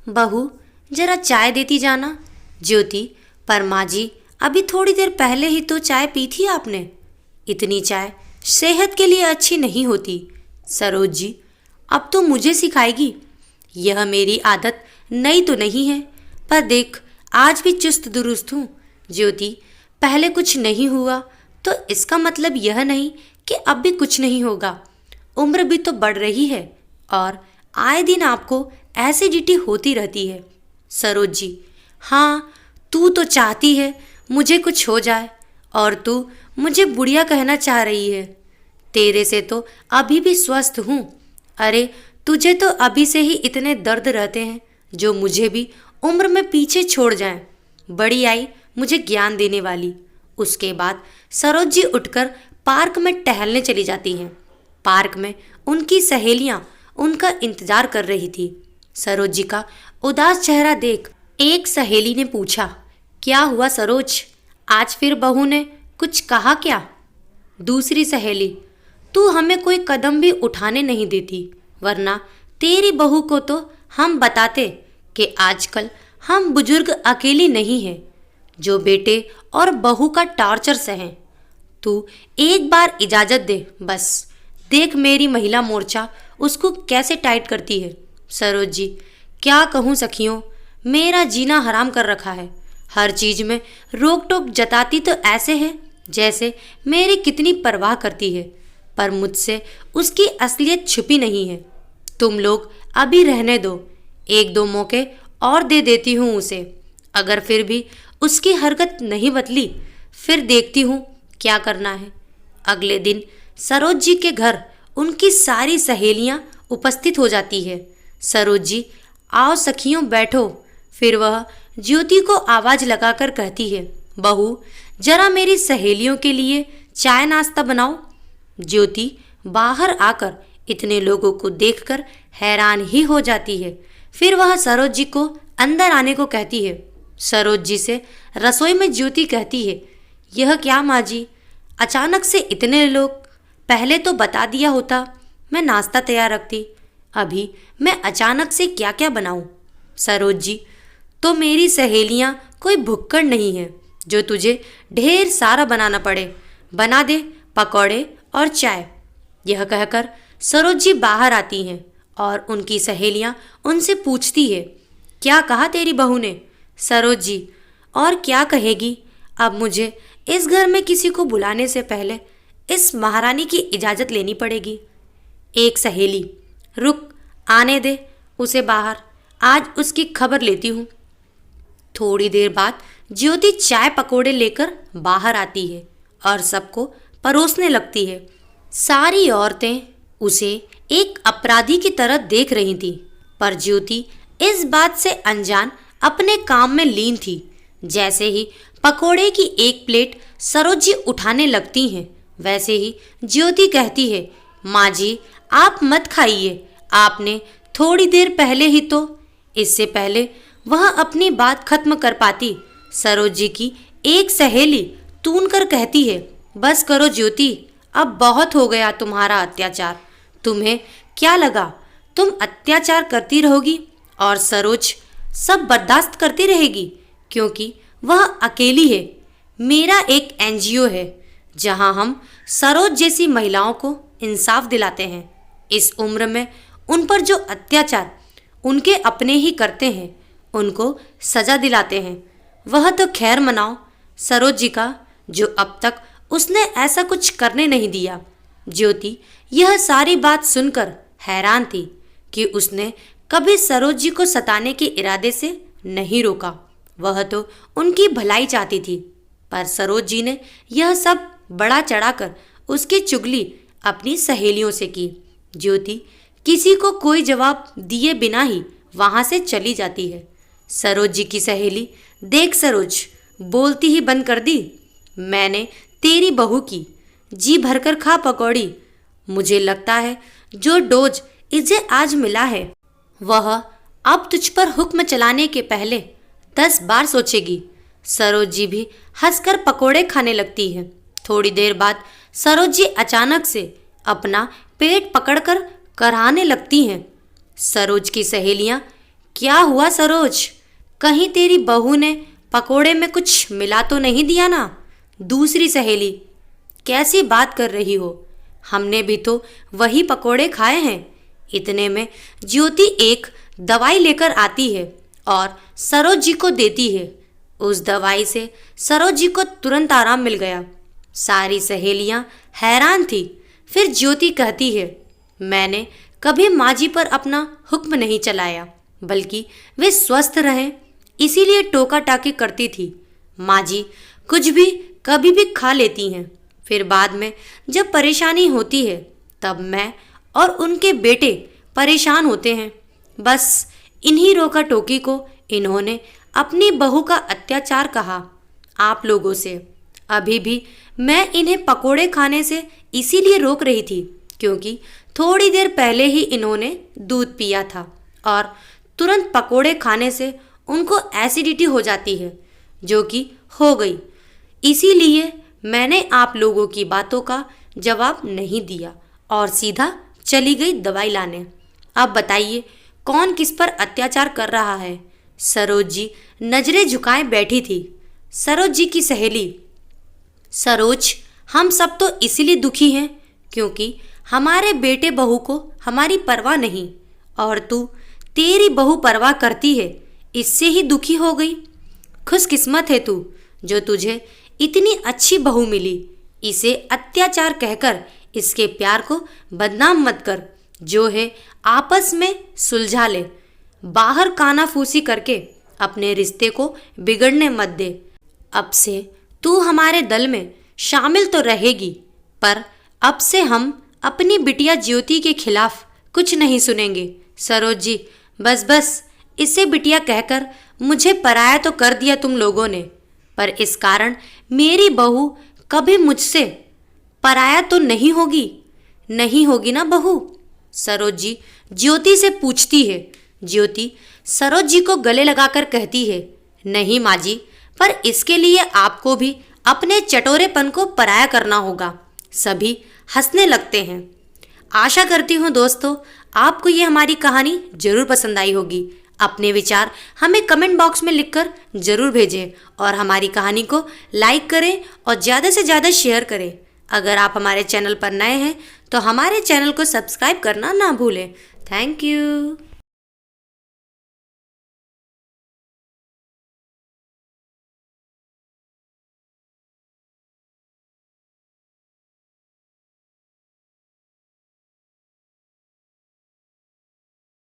बहू, जरा चाय देती जाना। ज्योति, पर माँ जी, अभी थोड़ी देर पहले ही तो चाय पी थी आपने। इतनी चाय सेहत के लिए अच्छी नहीं होती। सरोज जी, अब तो मुझे सिखाएगी। यह मेरी आदत नई तो नहीं है, पर देख आज भी चुस्त दुरुस्त हूँ। ज्योति, पहले कुछ नहीं हुआ तो इसका मतलब यह नहीं कि अब भी कुछ नहीं होगा। उम्र भी तो बढ़ रही है और आए दिन आपको एसिडिटी होती रहती है। सरोज जी, हाँ, तू तो चाहती है मुझे कुछ हो जाए और तू मुझे बुढ़िया कहना चाह रही है। तेरे से तो अभी भी स्वस्थ हूँ। अरे, तुझे तो अभी से ही इतने दर्द रहते हैं जो मुझे भी उम्र में पीछे छोड़ जाएं। बड़ी आई मुझे ज्ञान देने वाली। उसके बाद सरोज जी उठकर पार्क में टहलने चली जाती हैं। पार्क में उनकी सहेलियां उनका इंतजार कर रही थी। सरोज जी का उदास चेहरा देख एक सहेली ने पूछा, क्या हुआ सरोज, आज फिर बहू ने कुछ कहा क्या? दूसरी सहेली, तू हमें कोई कदम भी उठाने नहीं देती, वरना तेरी बहू को तो हम बताते कि आजकल हम बुजुर्ग अकेली नहीं हैं जो बेटे और बहू का टॉर्चर सहें। तू एक बार इजाज़त दे बस, देख मेरी महिला मोर्चा उसको कैसे टाइट करती है। सरोज जी, क्या कहूँ सखियों, मेरा जीना हराम कर रखा है। हर चीज़ में रोक टोक जताती तो ऐसे है जैसे मेरी कितनी परवाह करती है, पर मुझसे उसकी असलियत छुपी नहीं है। तुम लोग अभी रहने दो, एक दो मौके और दे देती हूँ उसे। अगर फिर भी उसकी हरकत नहीं बदली, फिर देखती हूँ क्या करना है। अगले दिन सरोज जी के घर उनकी सारी सहेलियाँ उपस्थित हो जाती है। सरोज जी, आओ सखियों बैठो। फिर वह ज्योति को आवाज़ लगाकर कहती है, बहू, जरा मेरी सहेलियों के लिए चाय नाश्ता बनाओ। ज्योति बाहर आकर इतने लोगों को देखकर हैरान ही हो जाती है। फिर वह सरोज जी को अंदर आने को कहती है। सरोज जी से रसोई में ज्योति कहती है, यह क्या माँ जी, अचानक से इतने लोग, पहले तो बता दिया होता, मैं नाश्ता तैयार रखती। अभी मैं अचानक से क्या क्या बनाऊं? सरोज जी, तो मेरी सहेलियां कोई भुक्कड़ नहीं है जो तुझे ढेर सारा बनाना पड़े। बना दे पकौड़े और चाय। यह कहकर सरोज जी बाहर आती हैं और उनकी सहेलियां उनसे पूछती है, क्या कहा तेरी बहू ने? सरोज जी, और क्या कहेगी, अब मुझे इस घर में किसी को बुलाने से पहले इस महारानी की इजाज़त लेनी पड़ेगी। एक सहेली, रुक, आने दे उसे बाहर, आज उसकी खबर लेती हूँ। थोड़ी देर बाद ज्योति चाय पकोड़े लेकर बाहर आती है और सबको परोसने लगती है। सारी औरतें उसे एक अपराधी की तरह देख रही थीं, पर ज्योति इस बात से अनजान अपने काम में लीन थी। जैसे ही पकोड़े की एक प्लेट सरोज जी उठाने लगती हैं, वैसे ही ज्योति कहती है, माँ जी, आप मत खाइए, आपने थोड़ी देर पहले ही तो। इससे पहले वह अपनी बात खत्म कर पाती, सरोज जी की एक सहेली तून कर कहती है, बस करो ज्योति, अब बहुत हो गया तुम्हारा अत्याचार। तुम्हें क्या लगा तुम अत्याचार करती रहोगी और सरोज सब बर्दाश्त करती रहेगी? क्योंकि वह अकेली है। मेरा एक एनजीओ है जहां हम सरोज जैसी महिलाओं को इंसाफ दिलाते हैं। इस उम्र में उन पर जो अत्याचार उनके अपने ही करते हैं, उनको सजा दिलाते हैं। वह तो खैर मनाओ सरोज जी का, जो अब तक उसने ऐसा कुछ करने नहीं दिया। ज्योति यह सारी बात सुनकर हैरान थी कि उसने कभी सरोज जी को सताने के इरादे से नहीं रोका। वह तो उनकी भलाई चाहती थी, पर सरोज जी ने यह सब बड़ा चढ़ाकर उसकी चुगली अपनी सहेलियों से की। ज्योति किसी को कोई जवाब दिए बिना ही वहाँ से चली जाती है। सरोज जी की सहेली, देख सरोज, बोलती ही बंद कर दी। मैंने तेरी बहू की, जी भरकर खा पकौड़ी। मुझे लगता है जो डोज इसे आज मिला है वह अब तुझ पर हुक्म चलाने के पहले 10 बार सोचेगी। सरोज जी भी हंसकर पकोड़े खाने लगती है। थोड़ी देर बाद सरोज जी अचानक से अपना पेट पकड़कर कराहने लगती हैं। सरोज की सहेलियां क्या हुआ सरोज? कहीं तेरी बहू ने पकोड़े में कुछ मिला तो नहीं दिया ना? दूसरी सहेली, कैसी बात कर रही हो? हमने भी तो वही पकोड़े खाए हैं। इतने में ज्योति एक दवाई लेकर आती है और सरोज जी को देती है। उस दवाई से सरोज जी को तुरंत आराम मिल गया। सारी सहेलियां हैरान थी। फिर ज्योति कहती है, मैंने कभी माँ जी पर अपना हुक्म नहीं चलाया, बल्कि वे स्वस्थ रहें इसीलिए टोका टाकी करती थी। माँ जी कुछ भी कभी भी खा लेती हैं, फिर बाद में जब परेशानी होती है तब मैं और उनके बेटे परेशान होते हैं। बस इन्हीं रोका टोकी को इन्होंने अपनी बहू का अत्याचार कहा। आप लोगों से अभी भी मैं इन्हें पकोड़े खाने से इसीलिए रोक रही थी क्योंकि थोड़ी देर पहले ही इन्होंने दूध पिया था और तुरंत पकोड़े खाने से उनको एसिडिटी हो जाती है, जो कि हो गई। इसीलिए मैंने आप लोगों की बातों का जवाब नहीं दिया और सीधा चली गई दवाई लाने। अब बताइए कौन किस पर अत्याचार कर रहा है? सरोज जी नजरें झुकाए बैठी थी। सरोज जी की सहेली, सरोज हम सब तो इसीलिए दुखी हैं क्योंकि हमारे बेटे बहू को हमारी परवाह नहीं, और तेरी बहू परवाह करती है, इससे ही दुखी हो गई। खुशकिस्मत है तू जो तुझे इतनी अच्छी बहू मिली। इसे अत्याचार कहकर इसके प्यार को बदनाम मत कर। जो है आपस में सुलझा ले। बाहर कानाफूसी करके अपने रिश्ते को बिगड़ने मत दे। अब से तू हमारे दल में शामिल तो रहेगी, पर अब से हम अपनी बिटिया ज्योति के खिलाफ कुछ नहीं सुनेंगे। सरोज जी बस बस, इसे बिटिया कहकर मुझे पराया तो कर दिया तुम लोगों ने, पर इस कारण मेरी बहू कभी मुझसे पराया तो नहीं होगी। नहीं होगी ना बहू? सरोज जी ज्योति से पूछती है। ज्योति सरोज जी को गले लगाकर कहती है, नहीं माँ जी, पर इसके लिए आपको भी अपने चटोरेपन को पराया करना होगा। सभी हंसने लगते हैं। आशा करती हूँ दोस्तों आपको ये हमारी कहानी जरूर पसंद आई होगी। अपने विचार हमें कमेंट बॉक्स में लिखकर ज़रूर भेजें और हमारी कहानी को लाइक करें और ज़्यादा से ज़्यादा शेयर करें। अगर आप हमारे चैनल पर नए हैं तो हमारे चैनल को सब्सक्राइब करना ना भूलें। Thank you.